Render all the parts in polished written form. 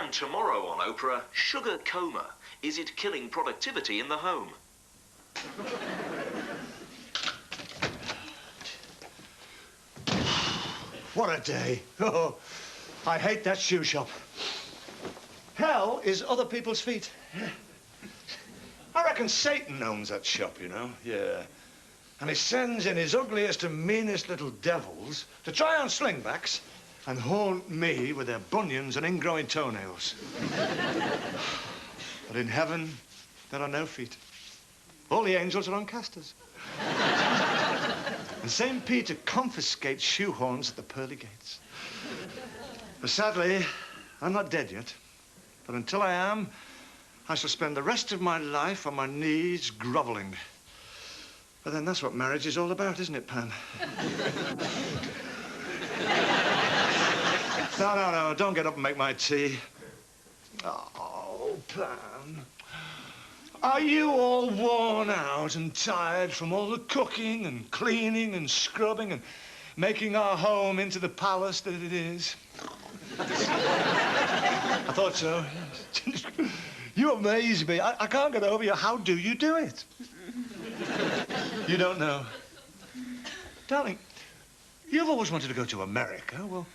And tomorrow on Oprah, sugar coma. Is it killing productivity in the home? What a day. Oh, I hate that shoe shop. Hell is other people's feet. I reckon Satan owns that shop, you know. Yeah. And he sends in his ugliest and meanest little devils to try on slingbacks and haunt me with their bunions and ingrowing toenails. But in heaven, there are no feet. All the angels are on casters. And St. Peter confiscates shoehorns at the pearly gates. But sadly, I'm not dead yet. But until I am, I shall spend the rest of my life on my knees groveling. But then that's what marriage is all about, isn't it, Pam? No, don't get up and make my tea. Oh, Pam. Are you all worn out and tired from all the cooking and cleaning and scrubbing and making our home into the palace that it is? I thought so. You amaze me. I can't get over you. How do you do it? You don't know. Darling, you've always wanted to go to America. Well,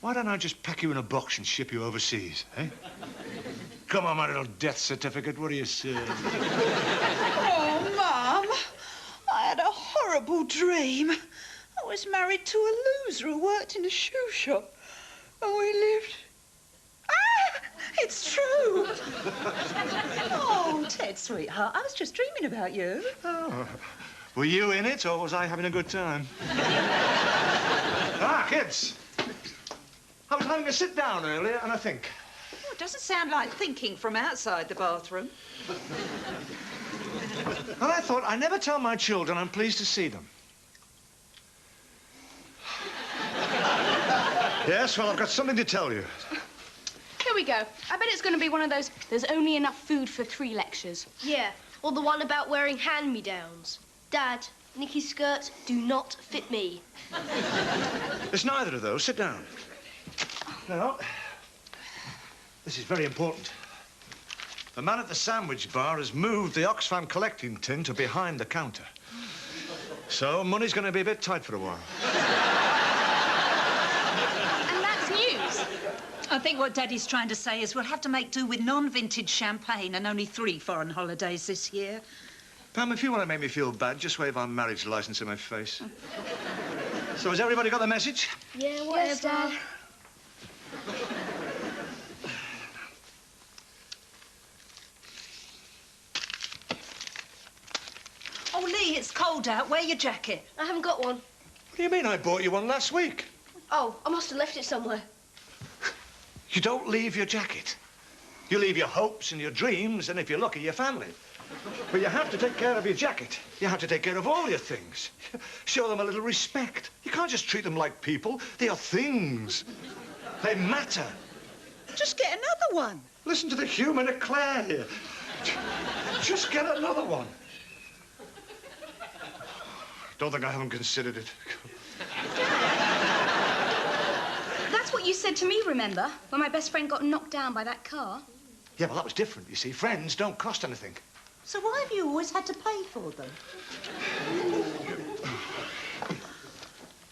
why don't I just pack you in a box and ship you overseas, eh? Come on, my little death certificate. What do you say? Oh, Mum, I had a horrible dream. I was married to a loser who worked in a shoe shop. And we lived... Ah! It's true. Oh, Ted, sweetheart, I was just dreaming about you. Oh. Were you in it, or was I having a good time? Kids. I was having a sit down earlier, and I think. Oh, it doesn't sound like thinking from outside the bathroom. And I thought, I never tell my children I'm pleased to see them. Yes, well, I've got something to tell you. Here we go. I bet it's going to be one of those, there's only enough food for 3 lectures. Yeah, or the one about wearing hand-me-downs. Dad, Nikki's skirts do not fit me. It's neither of those. Sit down. Now, this is very important. The man at the sandwich bar has moved the Oxfam collecting tin to behind the counter. So money's going to be a bit tight for a while. And that's news. I think what Daddy's trying to say is we'll have to make do with non-vintage champagne and only 3 foreign holidays this year. Pam, if you want to make me feel bad, just wave our marriage license in my face. So has everybody got the message? Yeah, whatever. Yes, Dad. Oh, Lee, it's cold out. Wear your jacket. I haven't got one. What do you mean? I bought you one last week. Oh, I must have left it somewhere. You don't leave your jacket. You leave your hopes and your dreams, and if you're lucky, your family. But you have to take care of your jacket. You have to take care of all your things. Show them a little respect. You can't just treat them like people. They are things. They matter. Just get another one. Listen to the human eclair here. Just get another one. Don't think I haven't considered it. That's what you said to me, remember? When my best friend got knocked down by that car. Yeah, well, that was different, you see. Friends don't cost anything. So why have you always had to pay for them?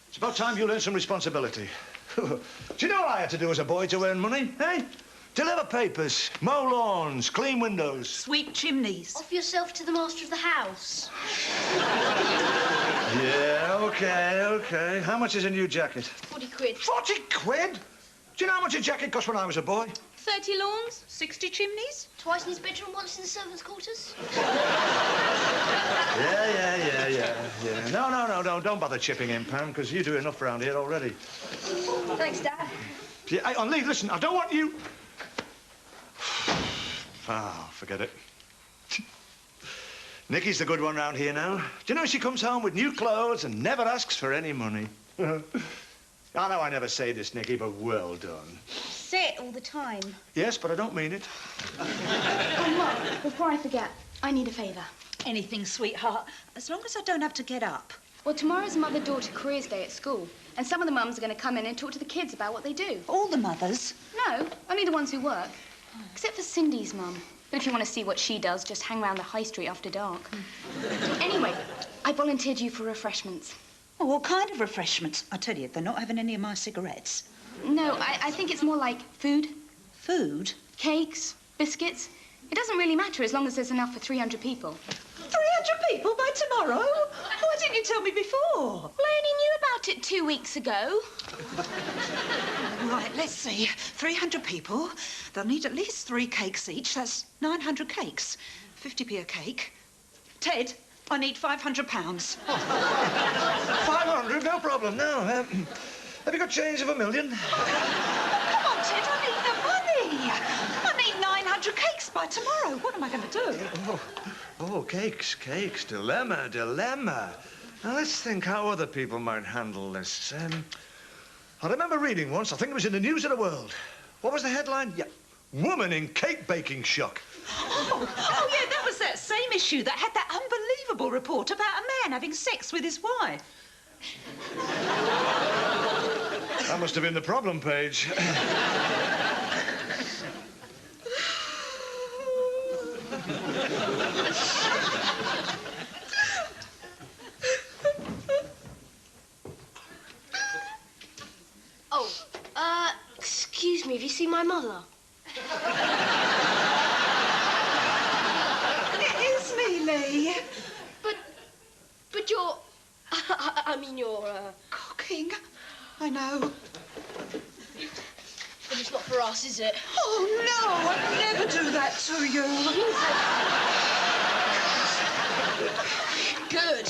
It's about time you learned some responsibility. Do you know what I had to do as a boy to earn money, eh? Deliver papers, mow lawns, clean windows. Sweep chimneys. Offer yourself to the master of the house. Yeah, OK. How much is a new jacket? 40 quid. 40 quid? Do you know how much a jacket cost when I was a boy? 30 lawns? 60 chimneys? Twice in his bedroom, once in the servants' quarters. Yeah. No, don't bother chipping in, Pam, because you do enough around here already. Thanks, Dad. Yeah, hey, Lee, listen, I don't want you... Oh, forget it. Nikki's the good one round here now. Do you know she comes home with new clothes and never asks for any money? I know I never say this, Nikki, but well done. Say it all the time. Yes, but I don't mean it. Oh, Mum, before I forget, I need a favour. Anything, sweetheart, as long as I don't have to get up. Well, tomorrow's Mother-Daughter Careers Day at school, and some of the mums are going to come in and talk to the kids about what they do. All the mothers? No, only the ones who work. Except for Cindy's mum. But if you want to see what she does, just hang around the high street after dark. Anyway, I volunteered you for refreshments. Oh, what kind of refreshments? I tell you, they're not having any of my cigarettes. No, I think it's more like food. Food? Cakes, biscuits. It doesn't really matter as long as there's enough for 300 people. 300 people by tomorrow? Why didn't you tell me before? Well, I only knew about it 2 weeks ago. Right, let's see. 300 people. They'll need at least 3 cakes each. That's 900 cakes. 50p a cake. Ted, I need £500. 500, no problem, no. Have you got change of $1 million? Come on, Ted, I need the money. I need 900 cakes by tomorrow. What am I going to do? Oh, cakes. Dilemma. Now, let's think how other people might handle this. I remember reading once, I think it was in the News of the World. What was the headline? Yeah. Woman in cake baking shock. Oh, yeah, that was that same issue that had that unbelievable report about a man having sex with his wife. That must have been the problem page. Oh, excuse me, have you seen my mother? It is me, Lee. But you're... I mean, you're, Cooking. I know. But it's not for us, is it? Oh, no, I'd never do that to you. Good.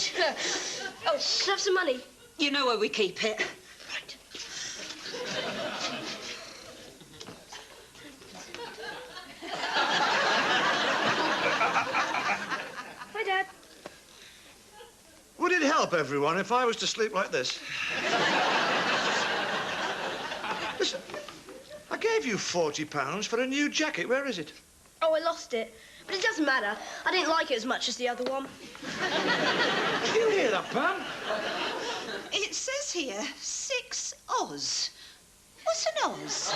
Oh, can I have some money? You know where we keep it. Right. Hi, Dad. Would it help everyone if I was to sleep like this? Listen, I gave you £40 for a new jacket. Where is it? Oh, I lost it. But it doesn't matter. I didn't like it as much as the other one. Did you hear that, Pam? It says here, 6 Oz. What's an Oz?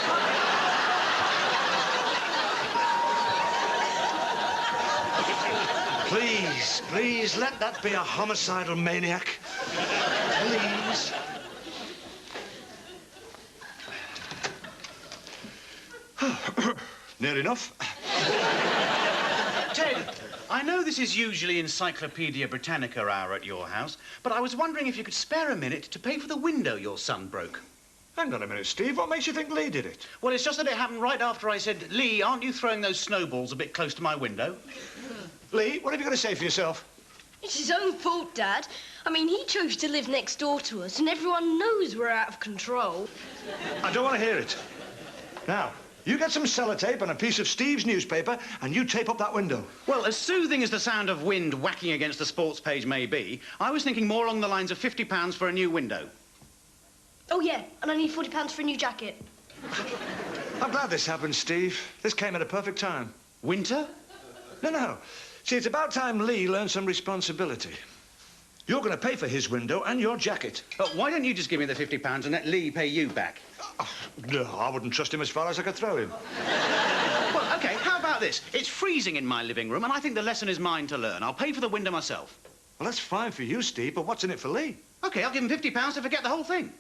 Please, let that be a homicidal maniac. Please. Near enough. Ted, I know this is usually Encyclopedia Britannica hour at your house, but I was wondering if you could spare a minute to pay for the window your son broke. Hang on a minute, Steve. What makes you think Lee did it? Well, it's just that it happened right after I said, Lee, aren't you throwing those snowballs a bit close to my window? Lee, what have you got to say for yourself? It's his own fault, Dad. I mean, he chose to live next door to us, and everyone knows we're out of control. I don't want to hear it. Now, you get some sellotape and a piece of Steve's newspaper, and you tape up that window. Well, as soothing as the sound of wind whacking against the sports page may be, I was thinking more along the lines of £50 for a new window. Oh, yeah, and I need £40 for a new jacket. I'm glad this happened, Steve. This came at a perfect time. Winter? No. See, it's about time Lee learned some responsibility. You're going to pay for his window and your jacket. Why don't you just give me the £50 and let Lee pay you back? No, I wouldn't trust him as far as I could throw him. Well, OK, how about this? It's freezing in my living room, and I think the lesson is mine to learn. I'll pay for the window myself. Well, that's fine for you, Steve, but what's in it for Lee? OK, I'll give him £50 to forget the whole thing.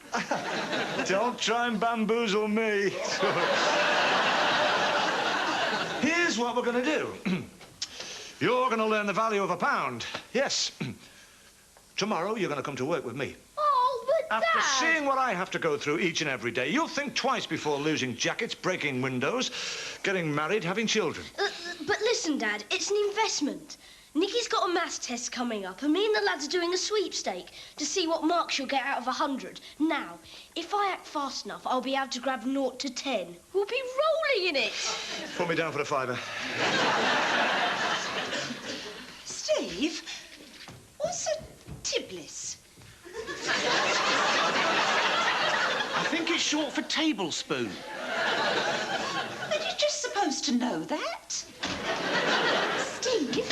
Don't try and bamboozle me. Here's what we're going to do. You're going to learn the value of £1. Yes. Tomorrow, you're going to come to work with me. Oh, but After Dad... seeing what I have to go through each and every day, you'll think twice before losing jackets, breaking windows, getting married, having children. But listen, Dad, it's an investment. Nikki's got a maths test coming up, and me and the lads are doing a sweepstake to see what marks she'll get out of 100. Now, if I act fast enough, I'll be able to grab 0 to 10. We'll be rolling in it. Put me down for a £5. Steve, what's a Tiblis? I think it's short for tablespoon. Are you just supposed to know that? Steve,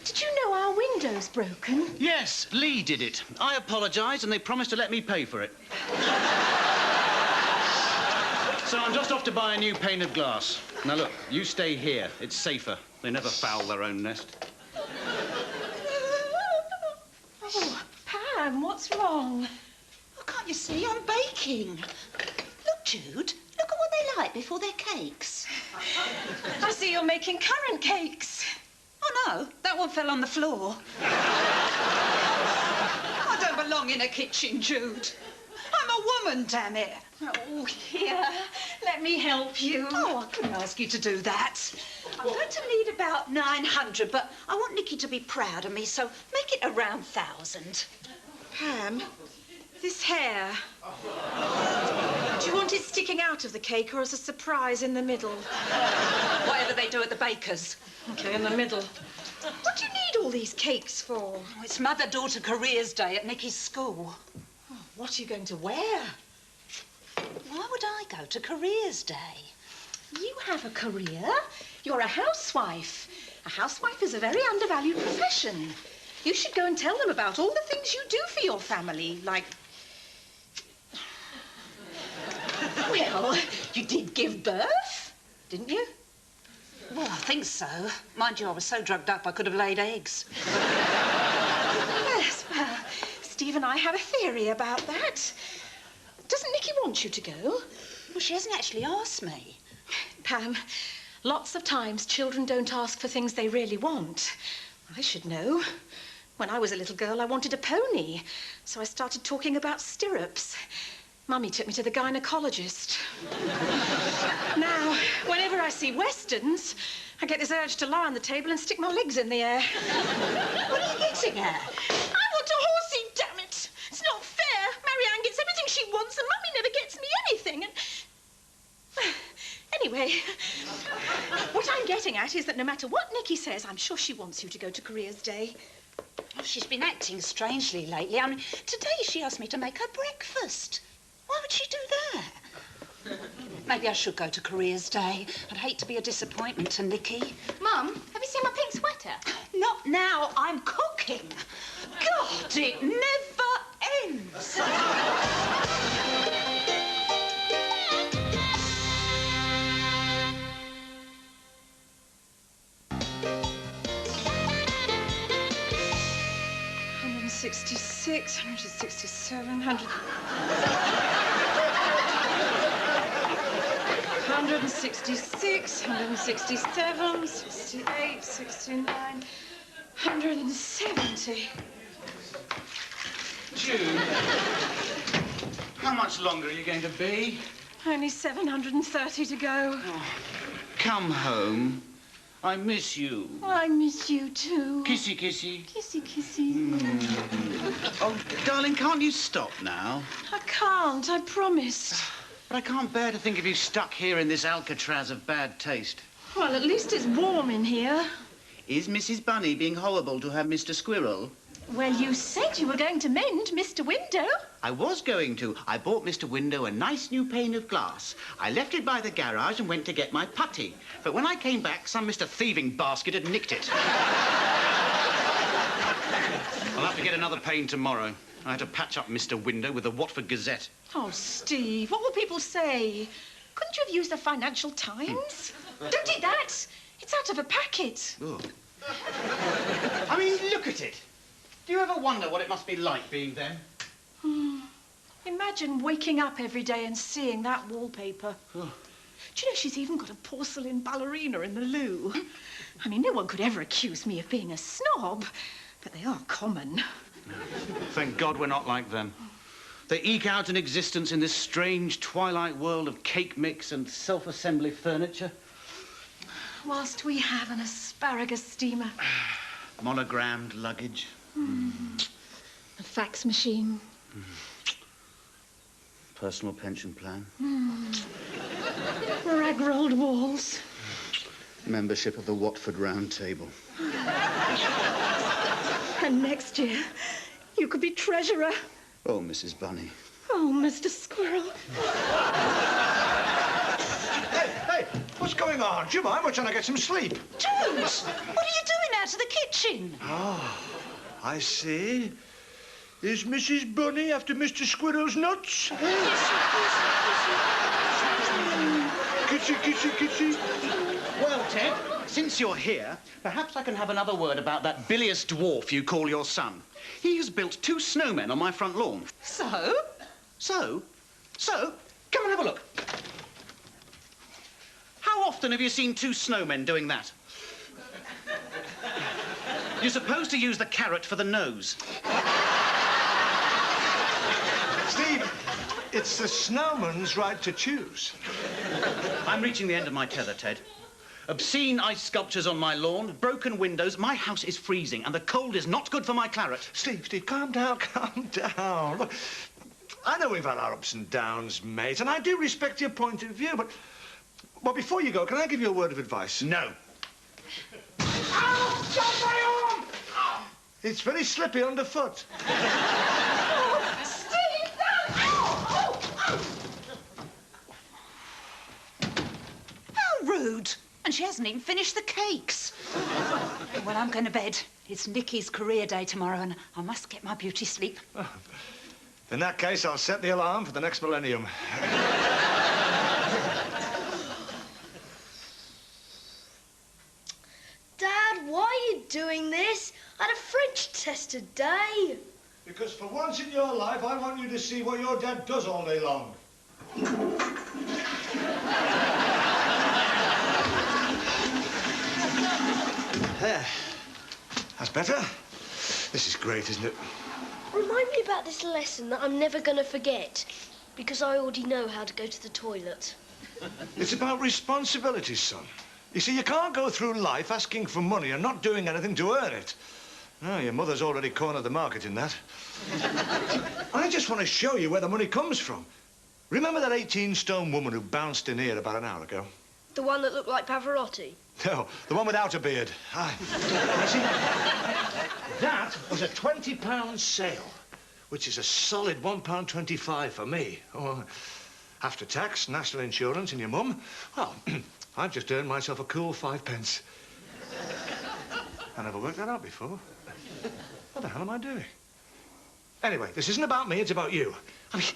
did you know our windows broken. Yes, Lee did it. I apologised and they promised to let me pay for it. So I'm just off to buy a new pane of glass. Now look, you stay here. It's safer. They never foul their own nest. Oh, Pam, what's wrong? Oh, can't you see? I'm baking. Look, Jude. Look at what they like before their cakes. I see you're making currant cakes. Oh, no. That one fell on the floor. I don't belong in a kitchen, Jude. I'm a woman, damn it. Oh, here. Let me help you. Oh, I couldn't ask you to do that. I'm going to need about 900, but I want Nicky to be proud of me, so make it around 1,000. Pam, this hair. Do you want it sticking out of the cake or as a surprise in the middle? Whatever they do at the baker's. Okay, in the middle. What do you need all these cakes for? Oh, it's Mother-Daughter Careers Day at Nicky's school. Oh, what are you going to wear? Why would I go to Careers Day? You have a career. You're a housewife. A housewife is a very undervalued profession. You should go and tell them about all the things you do for your family, like... Well, you did give birth, didn't you? Well, I think so. Mind you, I was so drugged up I could have laid eggs. Yes, well, Steve and I have a theory about that. Doesn't Nicky want you to go? Well, she hasn't actually asked me. Pam, lots of times children don't ask for things they really want. I should know. When I was a little girl, I wanted a pony, so I started talking about stirrups. Mummy took me to the gynecologist. Now, whenever I see westerns, I get this urge to lie on the table and stick my legs in the air. What are you getting at? I want a horsey, damn it! It's not fair. Marianne gets everything she wants and Mummy never gets me anything. And... Anyway, what I'm getting at is that no matter what Nicky says, I'm sure she wants you to go to Careers Day. Well, she's been acting strangely lately. I mean, today she asked me to make her breakfast. Why would she do that? Maybe I should go to Careers Day. I'd hate to be a disappointment to Nicky. Mum, have you seen my pink sweater? Not now. I'm cooking. God, it never ends. $166, $167, $167, $68, $69, $170. Jude, how much longer are you going to be? Only 730 to go. Oh, come home. I miss you. I miss you too. Kissy, kissy. Kissy, kissy. Oh, darling, can't you stop now? I can't, I promised. But I can't bear to think of you stuck here in this Alcatraz of bad taste. Well, at least it's warm in here. Is Mrs. Bunny being horrible to her Mr. Squirrel? Well, you said you were going to mend Mr. Window. I was going to. I bought Mr. Window a nice new pane of glass. I left it by the garage and went to get my putty. But when I came back, some Mr. Thieving basket had nicked it. I'll have to get another pane tomorrow. I had to patch up Mr. Window with the Watford Gazette. Oh, Steve, what will people say? Couldn't you have used the Financial Times? Don't eat that. It's out of a packet. Oh. I mean, look at it. Do you ever wonder what it must be like being them? Imagine waking up every day and seeing that wallpaper. Oh. Do you know she's even got a porcelain ballerina in the loo? I mean, no one could ever accuse me of being a snob, but they are common. Thank God we're not like them. They eke out an existence in this strange twilight world of cake mix and self-assembly furniture. Whilst we have an asparagus steamer. Monogrammed luggage. A fax machine. Personal pension plan. Rag-rolled walls. Membership of the Watford Round Table. And next year, you could be treasurer. Oh, Mrs. Bunny. Oh, Mr. Squirrel. Hey, what's going on? Jemima, we're trying to get some sleep. Jude, what are you doing out of the kitchen? I see. Is Mrs. Bunny after Mr. Squirrel's nuts? Kissy, kissy, kissy. Well, Ted, since you're here, perhaps I can have another word about that bilious dwarf you call your son. He has built 2 snowmen on my front lawn. So? So, come and have a look. How often have you seen 2 snowmen doing that? You're supposed to use the carrot for the nose. Steve, it's the snowman's right to choose. I'm reaching the end of my tether, Ted. Obscene ice sculptures on my lawn, broken windows. My house is freezing, and the cold is not good for my claret. Steve, calm down, calm down. Look, I know we've had our ups and downs, mate, and I do respect your point of view, but... Well, before you go, can I give you a word of advice? No. Ow! Stop my arm! Ow! It's very slippy underfoot. Steve, no! Ow! How rude. And she hasn't even finished the cakes. Well, I'm going to bed. It's Nicky's career day tomorrow, and I must get my beauty sleep. In that case, I'll set the alarm for the next millennium. Dad, why are you doing this? I had a French test today. Because for once in your life, I want you to see what your dad does all day long. There. That's better. This is great, isn't it? Remind me about this lesson that I'm never going to forget, because I already know how to go to the toilet. It's about responsibility, son. You see, you can't go through life asking for money and not doing anything to earn it. Oh, your mother's already cornered the market in that. I just want to show you where the money comes from. Remember that 18-stone woman who bounced in here about an hour ago? The one that looked like Pavarotti? No, the one without a beard. Aye. You see, that was a £20 sale, which is a solid £1.25 for me. Oh, after tax, national insurance, and your mum, well, I've just earned myself a cool 5 pence. I never worked that out before. What the hell am I doing? Anyway, this isn't about me, it's about you. I mean,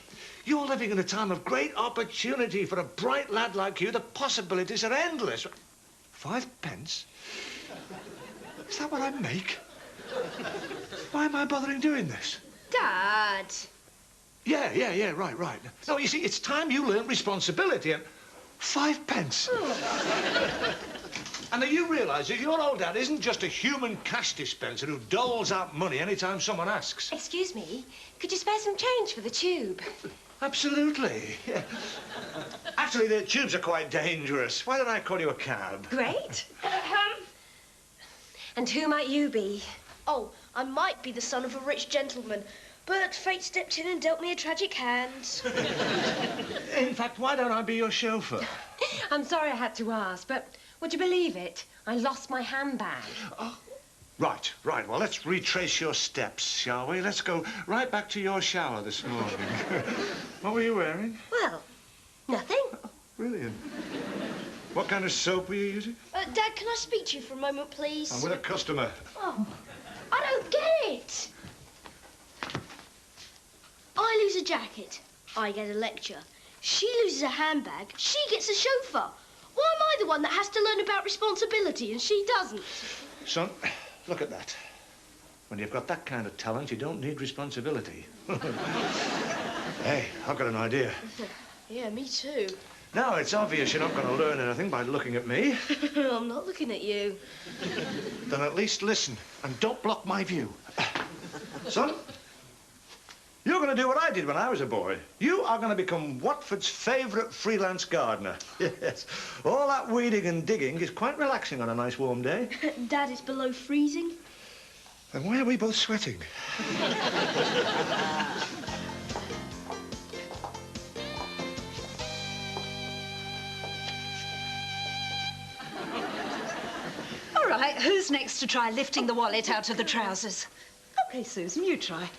you're living in a time of great opportunity for a bright lad like you. The possibilities are endless. 5 pence? Is that what I make? Why am I bothering doing this? Dad! Yeah, right. No, you see, it's time you learned responsibility and 5 pence. And now you realise that your old dad isn't just a human cash dispenser who doles out money anytime someone asks. Excuse me, could you spare some change for the tube? Absolutely. Yeah. Actually, the tubes are quite dangerous. Why don't I call you a cab? Great. And who might you be? Oh, I might be the son of a rich gentleman, but fate stepped in and dealt me a tragic hand. In fact, why don't I be your chauffeur? I'm sorry I had to ask, but would you believe it? I lost my handbag. Oh. Right. Well, let's retrace your steps, shall we? Let's go right back to your shower this morning. What were you wearing? Well, nothing. Oh, brilliant. What kind of soap were you using? Dad, can I speak to you for a moment, please? I'm with a customer. Oh, I don't get it. I lose a jacket. I get a lecture. She loses a handbag. She gets a chauffeur. Why am I the one that has to learn about responsibility and she doesn't? Son, look at that. When you've got that kind of talent, you don't need responsibility. Hey, I've got an idea. Yeah, me too. Now, it's obvious you're not going to learn anything by looking at me. I'm not looking at you. Then at least listen and don't block my view. Son, you're going to do what I did when I was a boy. You are going to become Watford's favourite freelance gardener. Yes. All that weeding and digging is quite relaxing on a nice warm day. Dad, it's below freezing. Then why are we both sweating? All right, who's next to try lifting the wallet out of the trousers? OK, Susan, you try.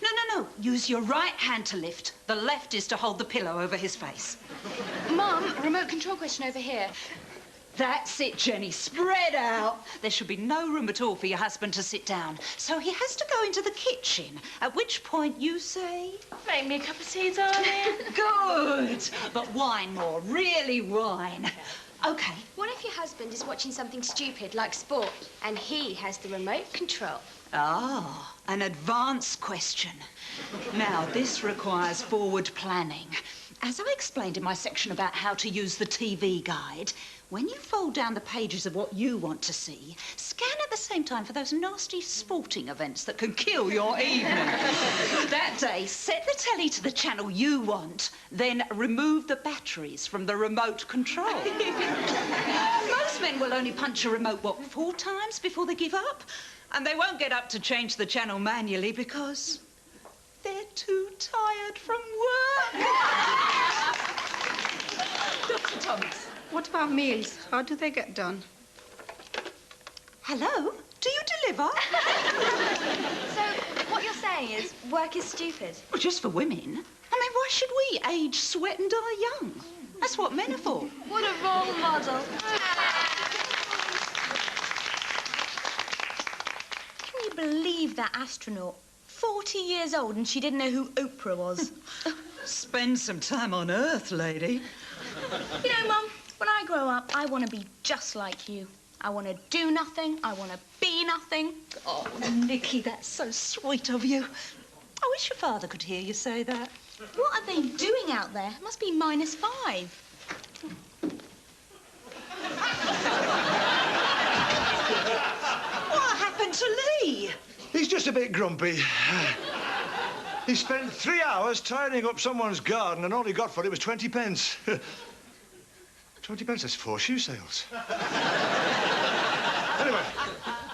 No. Use your right hand to lift. The left is to hold the pillow over his face. Mum, remote control question over here. That's it, Jenny. Spread out. There should be no room at all for your husband to sit down. So he has to go into the kitchen, at which point you say... Make me a cup of tea, darling. Good. But wine more. Really wine. OK. What if your husband is watching something stupid like sport and he has the remote control? Ah, an advanced question. Now, this requires forward planning. As I explained in my section about how to use the TV guide, when you fold down the pages of what you want to see, scan at the same time for those nasty sporting events that can kill your evening. That day, set the telly to the channel you want, then remove the batteries from the remote control. Most men will only punch a remote, 4 times before they give up? And they won't get up to change the channel manually because they're too tired from work. Dr. Thomas. What about meals? How do they get done? Hello? Do you deliver? So, what you're saying is work is stupid? Well, just for women. I mean, why should we age, sweat and die young? That's what men are for. What a role model. Can you believe that astronaut? 40 years old and she didn't know who Oprah was. Spend some time on Earth, lady. You know, Mum, when I grow up, I want to be just like you. I want to do nothing. I want to be nothing. Oh, Nikki, that's so sweet of you. I wish your father could hear you say that. What are they doing out there? It must be -5. What happened to Lee? He's just a bit grumpy. He spent 3 hours tidying up someone's garden and all he got for it was 20 pence. 20 pence, that's 4 shoe sales. Anyway,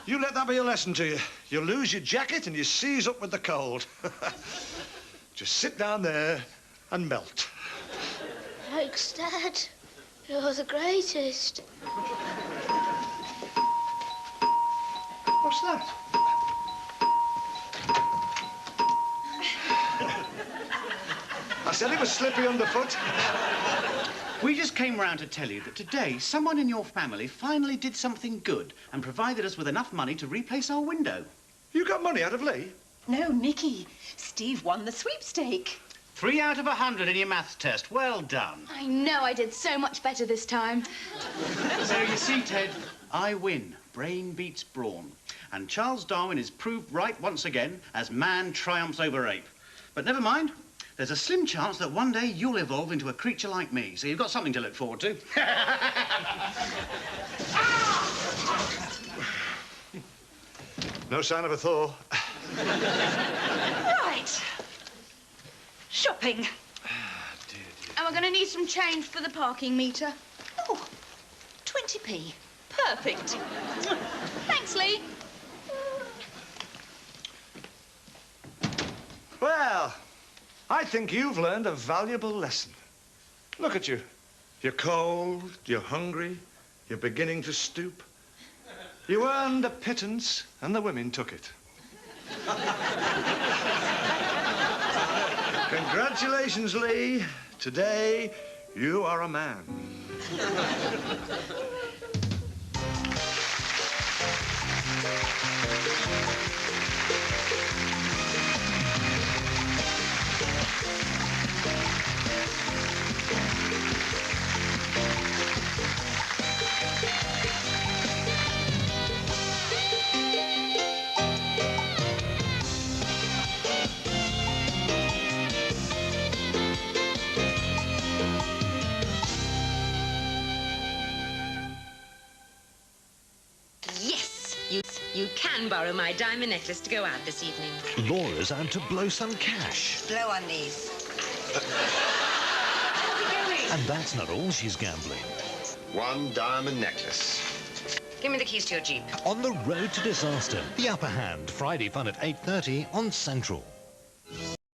you let that be a lesson to you. You lose your jacket and you seize up with the cold. Just sit down there and melt. Thanks, Dad. You're the greatest. What's that? I said it was slippy underfoot. We just came round to tell you that today someone in your family finally did something good and provided us with enough money to replace our window. You got money out of Lee? No, Nicky. Steve won the sweepstake. 3 out of 100 in your maths test. Well done. I know I did so much better this time. So you see, Ted, I win. Brain beats brawn. And Charles Darwin is proved right once again as man triumphs over ape. But never mind. There's a slim chance that one day you'll evolve into a creature like me, so you've got something to look forward to. No sign of a thaw. Right. Shopping. And we're going to need some change for the parking meter. Oh, 20p. Perfect. Thanks, Lee. Well, I think you've learned a valuable lesson. Look at you. You're cold, you're hungry, you're beginning to stoop. You earned a pittance, and the women took it. Congratulations, Lee. Today, you are a man. You can borrow my diamond necklace to go out this evening. Laura's out to blow some cash. Blow on these. And that's not all she's gambling. 1 diamond necklace. Give me the keys to your Jeep. On the road to disaster. The Upper Hand. Friday fun at 8:30 on Central.